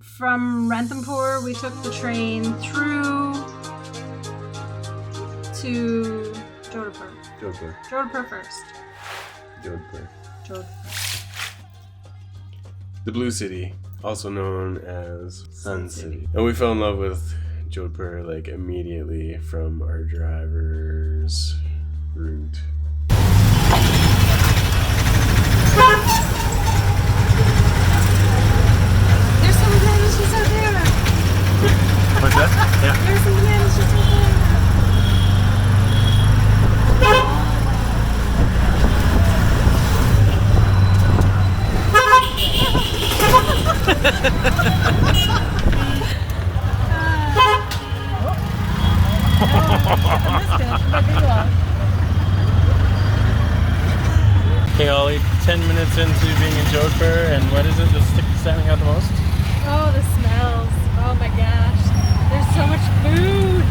From Ranthambore, we took the train through to Jodhpur. Jodhpur first. Jodhpur. The Blue City, also known as Sun City. And we fell in love with Jodhpur like immediately from our driver's route. There's some bananas just out there. What's that? Yeah. There's some bananas just out there. Okay, Ollie, 10 minutes into being in Jodhpur, and what is it that's standing out the most? Oh, the smells. Oh my gosh. There's so much food.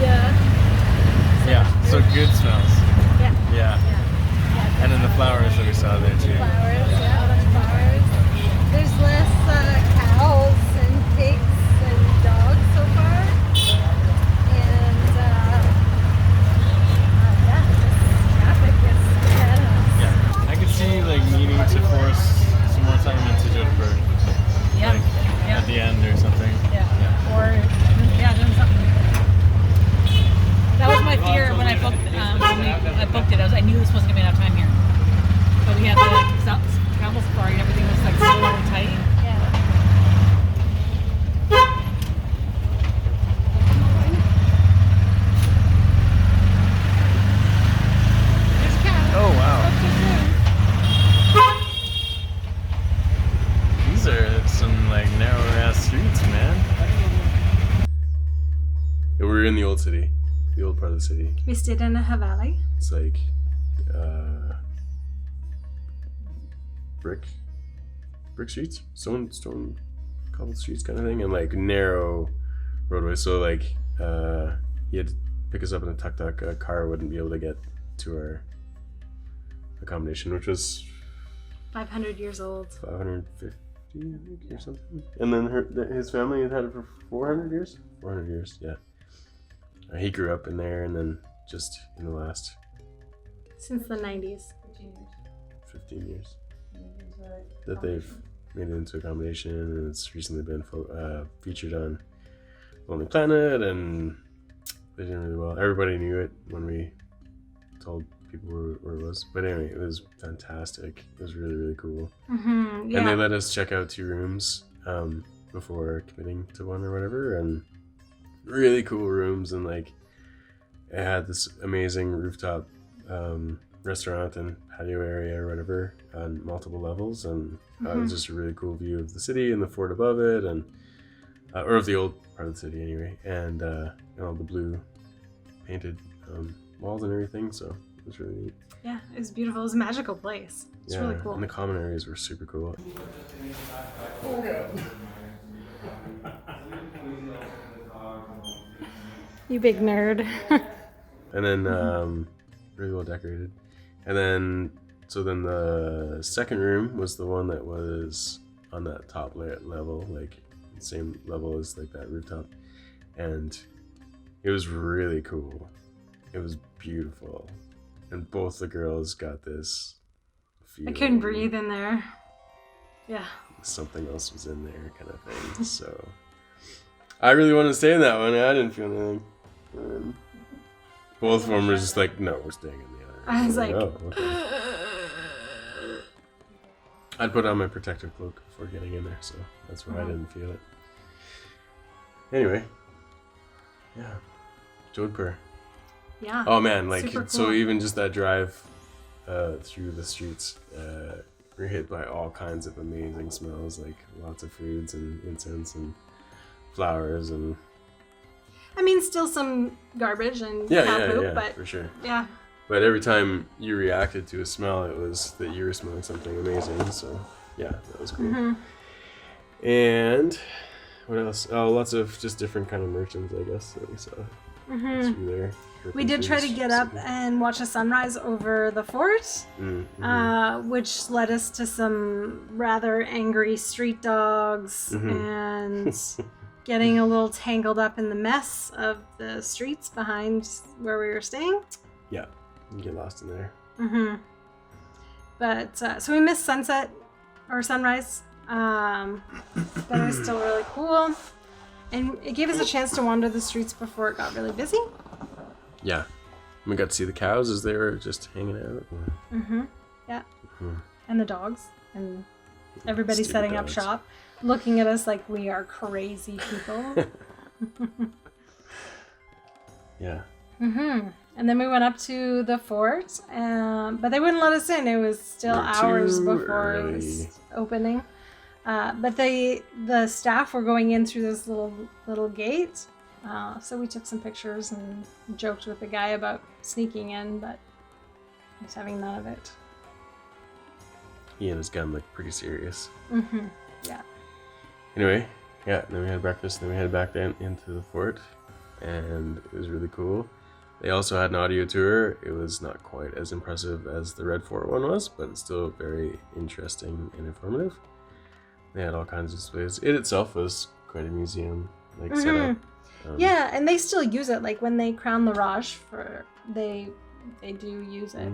So good smells. Yeah. And then the flowers that we saw there too. Flowers, yeah, a bunch of flowers. There's less cows and pigs and dogs so far. And just traffic is bananas. Yeah, I could see like needing to force some more time into Jodhpur. Yeah. At the end or something. Or doing something. That was my fear when I booked it. I knew this wasn't gonna be enough time here. But we had the travel safari and everything was like so tight. Yeah. There's a cat. Oh wow. These are some like narrow ass streets, man. And we were in the old city, the old part of the city. We stayed in a Haveli. It's like brick streets, stone cobbled streets kind of thing, and like narrow roadways. So like he had to pick us up in a tuk-tuk. A car wouldn't be able to get to our accommodation, which was 500 years old. 550, I think, or something. And then his family had had it for 400 years. 400 years, yeah. He grew up in there, and then just in the last Since the 90s. 15 years that they've made it into accommodation, and it's recently been featured on Lonely Planet, and they did really well. Everybody knew it when we told people where it was, but anyway, it was fantastic. It was really, really cool. Mm-hmm, yeah. And they let us check out 2 rooms before committing to one or whatever, and really cool rooms, and like it had this amazing rooftop restaurant and patio area or whatever on multiple levels, and it was just a really cool view of the city and the fort above it, and or of the old part of the city anyway, and all the blue painted walls and everything, so it was really neat. Yeah, it was beautiful. It was a magical place. It's really cool. And the common areas were super cool. You big nerd. And then really well decorated. And then then the second room was the one that was on that top level, like same level as like that rooftop, and it was really cool. It was beautiful, and both the girls got this feeling. I couldn't breathe in there. Yeah. Something else was in there, kind of thing. So I really wanted to stay in that one. I didn't feel anything. And both of them were just like, no, we're staying in the other. I was like, oh, okay. I'd put on my protective cloak before getting in there, so that's why I didn't feel it. Anyway, yeah, Jodhpur. Yeah. Oh man, like Super cool. So even just that drive through the streets, we're hit by all kinds of amazing smells, like lots of foods and incense and flowers and. I mean, still some garbage and cow poop, but for sure. Yeah. But every time you reacted to a smell, it was that you were smelling something amazing. So yeah, that was cool. Mm-hmm. And what else? Oh, lots of just different kind of merchants, I guess, that we saw. through there. We did try to get up and watch a sunrise over the fort, which led us to some rather angry street dogs and getting a little tangled up in the mess of the streets behind where we were staying. Yeah, you get lost in there. But so we missed sunset or sunrise, but it was still really cool. And it gave us a chance to wander the streets before it got really busy. Yeah. We got to see the cows as they were just hanging out. Yeah. And the dogs. And everybody Stupid setting dogs. up shop, looking at us like we are crazy people. Yeah. And then we went up to the fort, but they wouldn't let us in. It was still We're hours too before it early. was opening. But the staff were going in through this little gate. So we took some pictures and joked with the guy about sneaking in, but he was having none of it. He and his gun looked pretty serious. Yeah. Anyway, yeah, then we had breakfast, then we headed back then into the fort, and it was really cool. They also had an audio tour. It was not quite as impressive as the Red Fort one was, but it's still very interesting and informative. They had all kinds of displays. It itself was quite a museum, like set up. Yeah, and they still use it. Like when they crown the Raj, they do use it.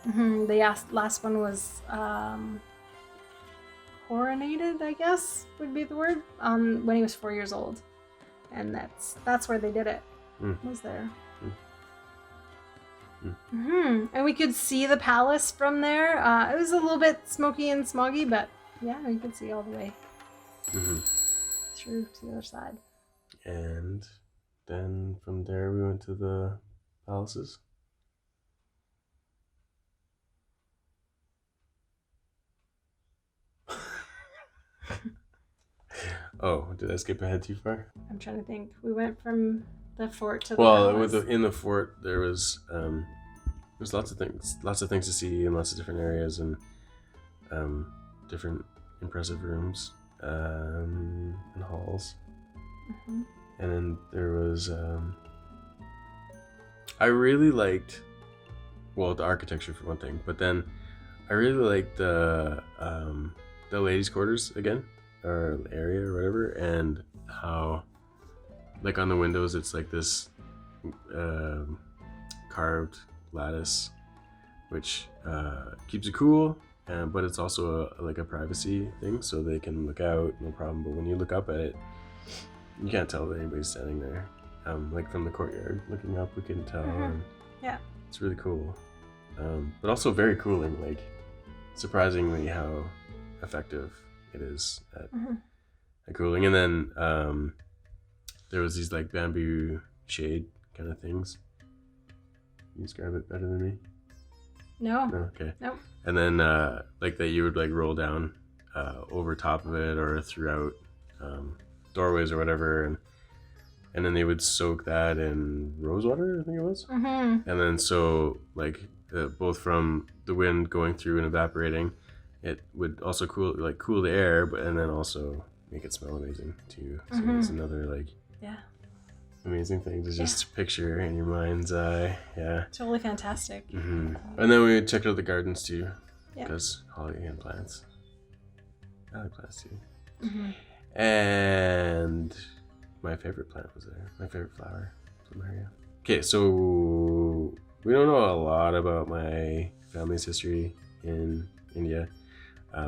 The last one was coronated, I guess would be the word, when he was 4 years old, and that's where they did it. Was there. And we could see the palace from there. It was a little bit smoky and smoggy, but yeah, we could see all the way through to the other side. And then from there we went to the palaces. Oh, did I skip ahead too far? I'm trying to think. We went from the fort to the Well, palace. in the fort there was lots of things to see in lots of different areas and different impressive rooms and halls. And then there was I really liked, well, the architecture for one thing, but then I really liked the ladies' quarters again, or area or whatever, and how, like, on the windows it's like this carved lattice, which keeps it cool, but it's also like a privacy thing, so they can look out, no problem. But when you look up at it, you can't tell that anybody's standing there. Like from the courtyard, looking up, we can tell. And Yeah. it's really cool, but also very cooling. Like, surprisingly how effective it is at cooling. And then there was these like bamboo shade kind of things. You describe it better than me? No. Okay. Nope. And then like that you would like roll down over top of it or throughout doorways or whatever, and then they would soak that in rose water, I think it was. And then so like both from the wind going through and evaporating, it would also cool the air, and then also make it smell amazing too. So it's another like amazing thing to just picture in your mind's eye. Yeah. Totally fantastic. And then we checked out the gardens too, because Holly and plants. I like plants too. And my favorite plant was there. My favorite flower from area. Okay, so we don't know a lot about my family's history in India,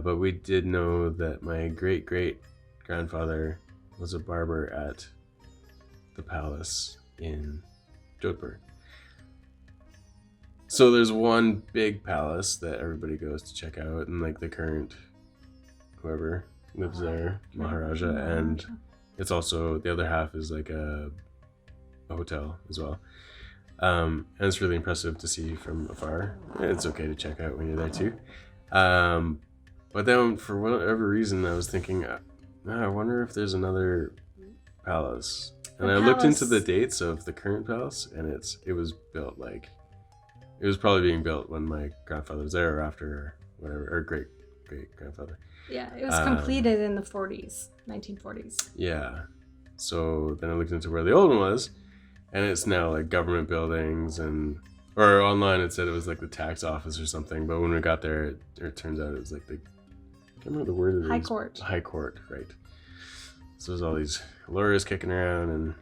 but we did know that my great-great-grandfather was a barber at the palace in Jodhpur. So there's one big palace that everybody goes to check out, and like the current whoever lives there, Maharaja, and it's also, the other half is like a hotel as well. And it's really impressive to see from afar. It's okay to check out when you're there too. But then for whatever reason, I was thinking, I wonder if there's another palace. And I looked into the dates of the current palace, and it was built like, it was probably being built when my grandfather was there or after, or whatever, or great grandfather. Yeah, it was completed in the 1940s. Yeah. so then I looked into where the old one was, and it's now like government buildings or online it said it was like the tax office or something. But when we got there, it turns out it was like I can't remember the word. High court. High court, right? So there's all these lawyers kicking around and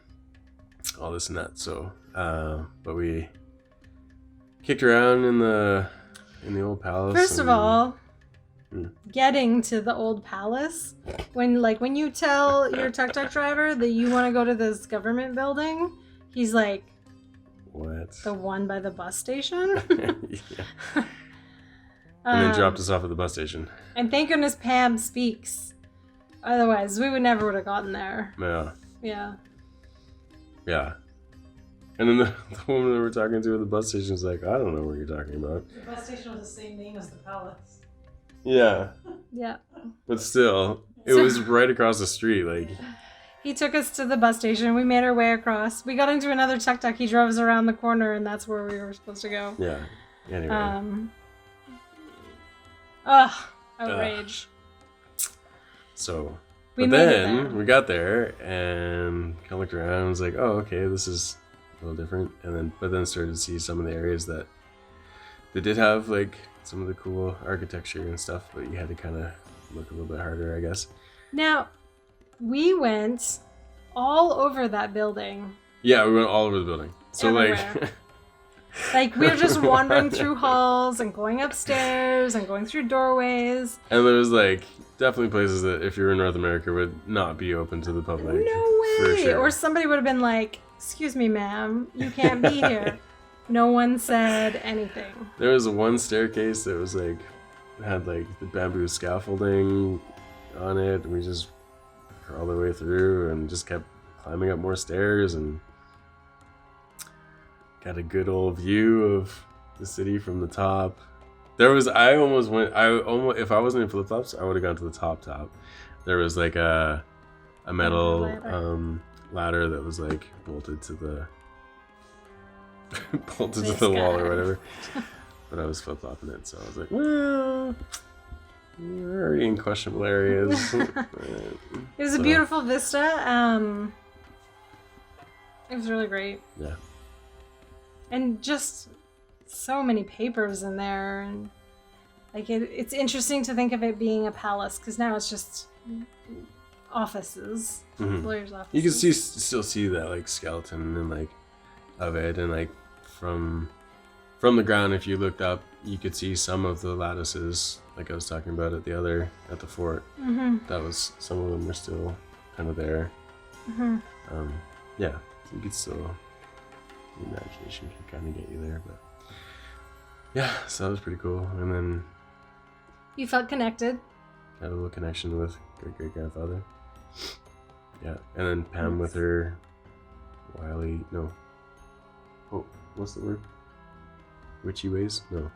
all this and that. So, but we kicked around in the old palace. First of all, getting to the old palace, when you tell your tuk-tuk driver that you want to go to this government building, he's like, what? The one by the bus station? Yeah. And then dropped us off at the bus station. And thank goodness Pam speaks. Otherwise, we would have gotten there. Yeah. Yeah. Yeah. And then the woman that we're talking to at the bus station is like, I don't know what you're talking about. The bus station was the same name as the palace. Yeah. Yeah. But still, it was right across the street. Like, he took us to the bus station. We made our way across. We got into another tuk-tuk. He drove us around the corner, and that's where we were supposed to go. yeah. Anyway. Outrage. So, We but made it then there. we got there and kind of looked around and was like, oh, okay, this is a little different. But then started to see some of the areas that they did have like some of the cool architecture and stuff, but you had to kind of look a little bit harder, I guess. Now, we went all over that building. Yeah, we went all over the building. So Everywhere. Like, we were just wandering through halls and going upstairs and going through doorways. And there was like definitely places that if you were in North America would not be open to the public. No for way! sure. Or somebody would have been like, excuse me, ma'am, you can't be here. No one said anything. There was one staircase that was like had like the bamboo scaffolding on it, and we just crawled our way through and just kept climbing up more stairs and got a good old view of the city from the top. If I wasn't in flip flops, I would have gone to the top. There was like a metal ladder that was like bolted to the wall or whatever. But I was flip flopping it, so I was like, well, we're already in questionable areas. It was a beautiful vista. It was really great. Yeah. And just so many papers in there, and like it's interesting to think of it being a palace because now it's just offices, lawyers' offices. You can still see that like skeleton and like of it, and like from the ground, if you looked up, you could see some of the lattices, like I was talking about at the fort. That was some of them were still kind of there. Yeah, so you could still. The imagination can kind of get you there, but yeah, so that was pretty cool. And then You felt connected. had a little connection with great grandfather. Yeah, and then Pam with her what's the word? Witchy ways? No.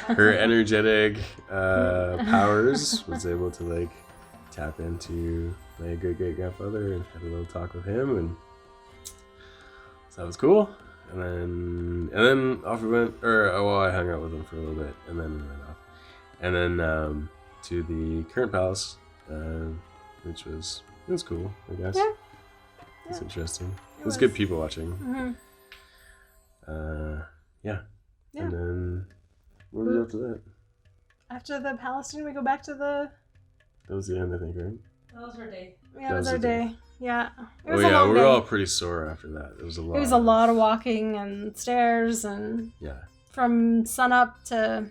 Her energetic powers was able to like tap into my great grandfather and had a little talk with him, and so that was cool. And then off we went, I hung out with him for a little bit, and then we went off. And then to the current palace, which was cool, I guess. Yeah. It's interesting. It was. was good people watching. Yeah. Yeah. And then what was after that? After the palace, didn't we go back to the... That was the end, I think, right? That was our day. Yeah, it was our day. Yeah. It was Oh a yeah, long we were day. all pretty sore after that. It was a lot. It was a lot of walking and stairs, and Yeah. from sunup to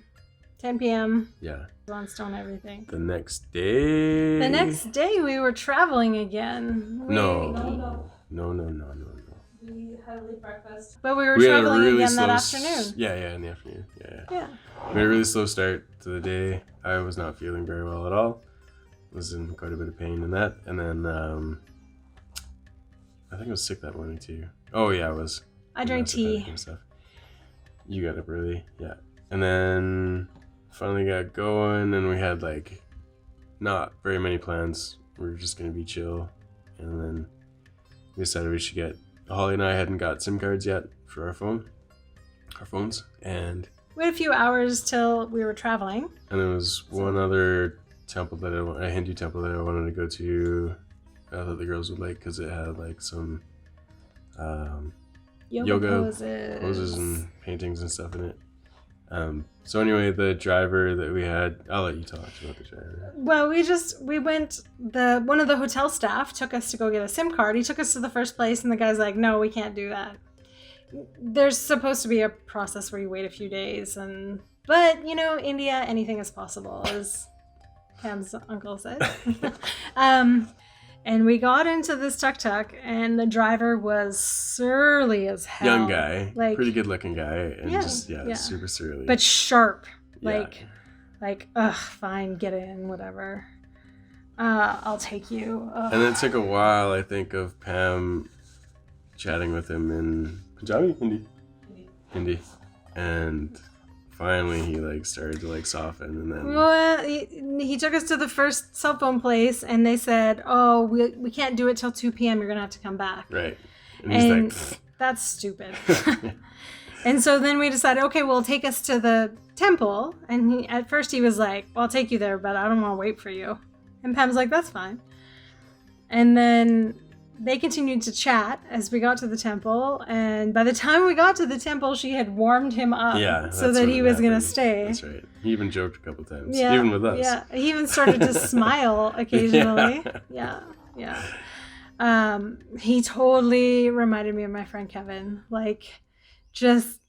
10 p.m. Yeah. on stone everything. The next day. The next day we were traveling again. No. No. We had a late breakfast. But we were We had a traveling really again that slow afternoon. Yeah, in the afternoon. Yeah. Yeah. We had a really slow start to the day. I was not feeling very well at all. Was in quite a bit of pain in that. And then I think I was sick that morning too. Oh yeah, I was. I drank tea. And stuff. You got up early, yeah. And then finally got going, and we had like not very many plans. We were just gonna be chill, and then we decided we should get. Holly and I hadn't got SIM cards yet for our phones, and We had a few hours till we were traveling. there was one other temple a Hindu temple that I wanted to go to. I thought the girls would like because it had like some Yoga poses and paintings and stuff in it. So anyway, the driver that we had, I'll let you talk about the driver. Well, we went, one of the hotel staff took us to go get a SIM card. He took us to the first place, and the guy's like, no, we can't do that. There's supposed to be a process where you wait a few days, but you know, India, anything is possible, as Pam's uncle said. And we got into this tuk-tuk, and the driver was surly as hell. Young guy, like, pretty good looking guy, and super surly. But sharp. Like, ugh, fine, get in, whatever. I'll take you. Ugh. And it took a while, I think, of Pam chatting with him in Punjabi? Hindi. And finally he like started to like soften, and then well, he took us to the first cell phone place, and they said, oh, we can't do it till 2 p.m. You're gonna have to come back. Right. And he's like, pfft. That's stupid. And so then we decided, okay, well, take us to the temple. And at first he was like, well, I'll take you there, but I don't want to wait for you. And Pam's like, that's fine. And then they continued to chat as we got to the temple, and by the time we got to the temple, she had warmed him up so that he was going to stay. That's right. He even joked a couple times, even with us. Yeah, he even started to smile occasionally. Yeah. He totally reminded me of my friend Kevin, like just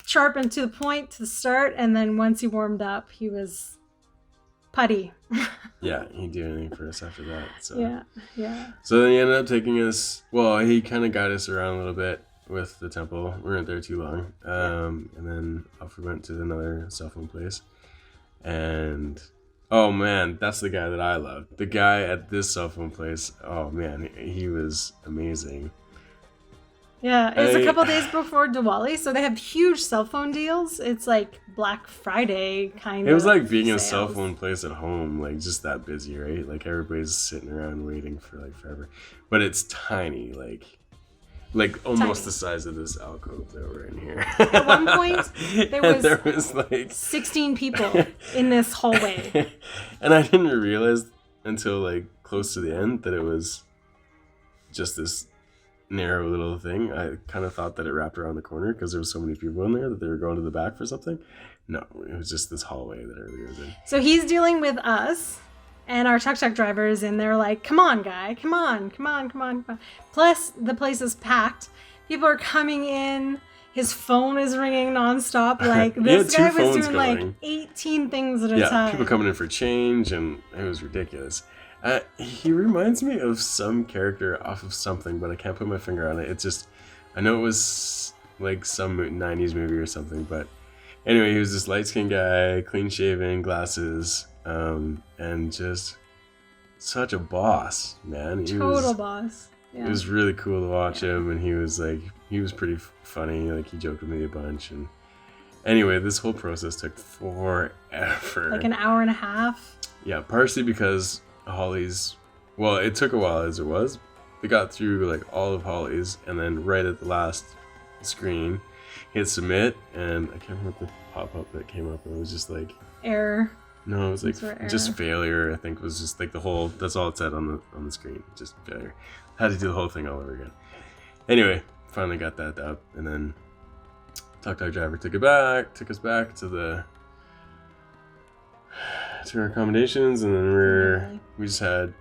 sharp and to the point to the start, and then once he warmed up, he was putty. Yeah, he'd do anything for us after that. So. Yeah. So then he ended up taking us, well, he kind of guided us around a little bit with the temple. We weren't there too long. And then off we went to another cell phone place. And, oh man, that's the guy that I loved. The guy at this cell phone place, oh man, he was amazing. Yeah, it was a couple days before Diwali, so they have huge cell phone deals. It's like Black Friday kind of. It was like being in a sales. cell phone place at home, like just that busy, right? Like everybody's sitting around waiting for like forever. But it's tiny, like almost the size of this alcove that we're in here. At one point, there was like 16 people in this hallway. And I didn't realize until like close to the end that it was just this narrow little thing. I kind of thought that it wrapped around the corner because there was so many people in there that they were going to the back for something. No, it was just this hallway that everybody was in. So he's dealing with us and our tuk-tuk drivers, and they're like, come on, guy, come on. Plus, the place is packed. People are coming in. His phone is ringing nonstop. Like, this guy was doing like 18 things at a time. Yeah, people coming in for change, and it was ridiculous. He reminds me of some character off of something, but I can't put my finger on it. It's just, I know it was like some 90s movie or something, but anyway, he was this light-skinned guy, clean-shaven, glasses, and just such a boss, man. Total boss. Yeah. It was really cool to watch him, and he was pretty funny. Like, he joked with me a bunch, and anyway, this whole process took forever. Like an hour and a half. Yeah, partially because Holly's, well, it took a while as it was. They got through like all of Holly's, and then right at the last screen, hit submit, and I can't remember the pop-up that came up. It was just like error. No, it was like just failure. I think was just like the whole. That's all it said on the screen. Just failure. Had to do the whole thing all over again. Anyway, finally got that up, and then tuk-tuk driver took us back to our accommodations, and then we just had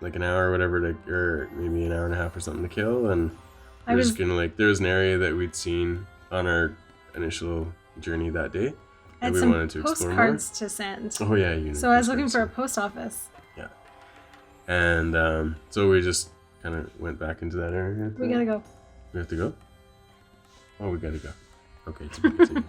like an hour or whatever or maybe an hour and a half or something to kill, and we were just gonna like, there was an area that we'd seen on our initial journey that day that we wanted to explore more. Postcards to send. Oh yeah, so I was looking for a post office. Yeah, and so we just kind of went back into that area. We gotta go. We have to go. Oh, we gotta go. Okay, to be continued.